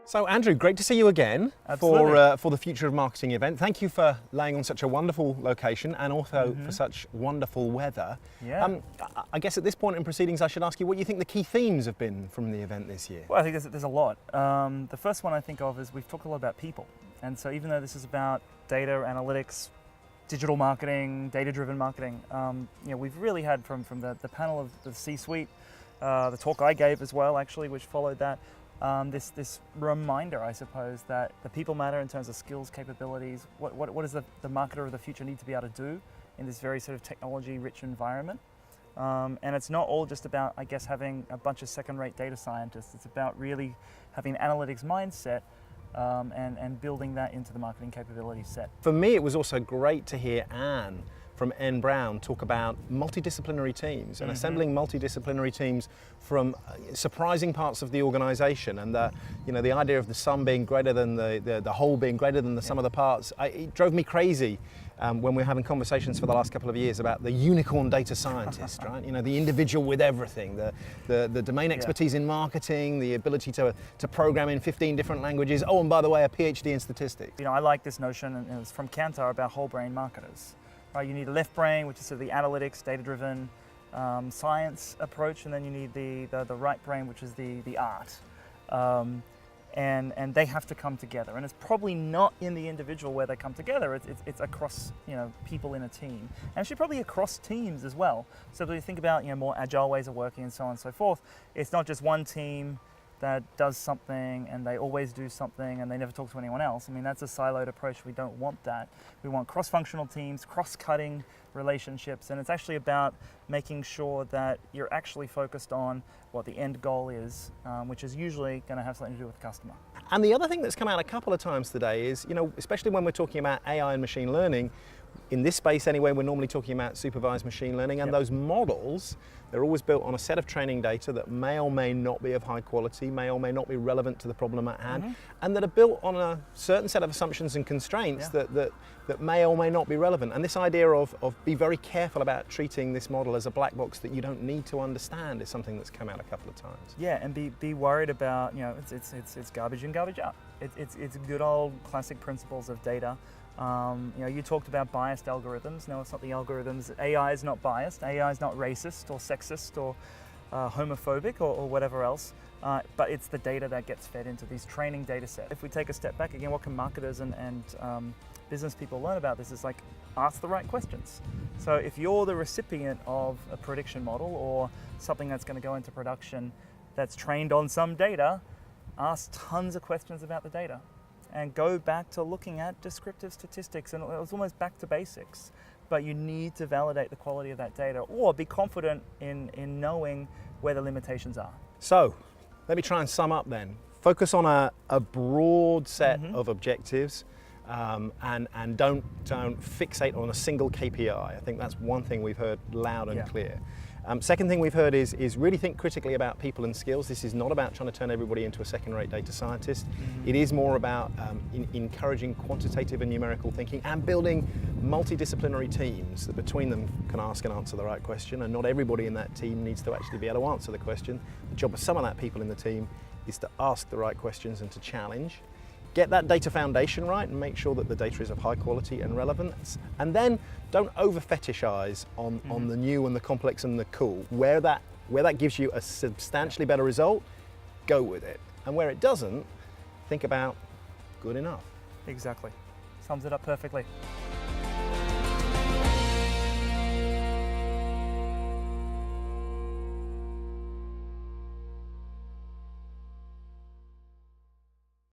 So Andrew, great to see you again for the Future of Marketing event. Thank you for laying on such a wonderful location and also for such wonderful weather. Yeah. I guess at this point in proceedings I should ask you what you think the key themes have been from the event this year. Well, I think there's a lot. The first one I think of is we've talked a lot about people. And so even though this is about data analytics, digital marketing, data-driven marketing, we've really had from the panel of the C-suite, the talk I gave as well actually, which followed that, this reminder, I suppose, that the people matter in terms of skills, capabilities. What does the marketer of the future need to be able to do in this very sort of technology-rich environment? And it's not all just about, I guess, having a bunch of second-rate data scientists. It's about really having an analytics mindset and building that into the marketing capability set. For me, it was also great to hear Anne from N. Brown talk about multidisciplinary teams and assembling multidisciplinary teams from surprising parts of the organization, and the idea of the sum being greater than the whole being greater than the sum of the parts. It drove me crazy when we were having conversations for the last couple of years about the unicorn data scientist, right? The individual with everything, the domain expertise in marketing, the ability to program in 15 different languages. Oh, and by the way, a PhD in statistics. I like this notion, and it's from Kantar, about whole brain marketers. Right, you need a left brain, which is sort of the analytics, data-driven science approach, and then you need the right brain, which is the art. And they have to come together. And it's probably not in the individual where they come together. It's across people in a team, and actually probably across teams as well. So if you think about more agile ways of working and so on and so forth, it's not just one team that does something and they always do something and they never talk to anyone else. I mean, that's a siloed approach. We don't want that. We want cross-functional teams, cross-cutting relationships, and it's actually about making sure that you're actually focused on what the end goal is, which is usually going to have something to do with the customer. And the other thing that's come out a couple of times today is, especially when we're talking about AI and machine learning, in this space anyway, we're normally talking about supervised machine learning, and those models, they're always built on a set of training data that may or may not be of high quality, may or may not be relevant to the problem at hand, and that are built on a certain set of assumptions and constraints that may or may not be relevant. And this idea of be very careful about treating this model as a black box that you don't need to understand is something that's come out a couple of times. Yeah, and be worried about, it's garbage in, garbage out. It's good old classic principles of data. You talked about biased algorithms. No, it's not the algorithms. AI is not biased. AI is not racist or sexist or homophobic or whatever else. But it's the data that gets fed into these training data sets. If we take a step back again, what can marketers and business people learn about this is ask the right questions. So if you're the recipient of a prediction model or something that's going to go into production that's trained on some data, ask tons of questions about the data. And go back to looking at descriptive statistics, and it was almost back to basics. But you need to validate the quality of that data or be confident in knowing where the limitations are. So, let me try and sum up then. Focus on a broad set of objectives and don't fixate on a single KPI. I think that's one thing we've heard loud and clear. Second thing we've heard is really think critically about people and skills. This is not about trying to turn everybody into a second-rate data scientist. It is more about encouraging quantitative and numerical thinking and building multidisciplinary teams that between them can ask and answer the right question, and not everybody in that team needs to actually be able to answer the question. The job of some of that people in the team is to ask the right questions and to challenge. Get that data foundation right and make sure that the data is of high quality and relevance. And then don't over fetishize on the new and the complex and the cool. Where that gives you a substantially better result, go with it. And where it doesn't, think about good enough. Exactly. Sums it up perfectly.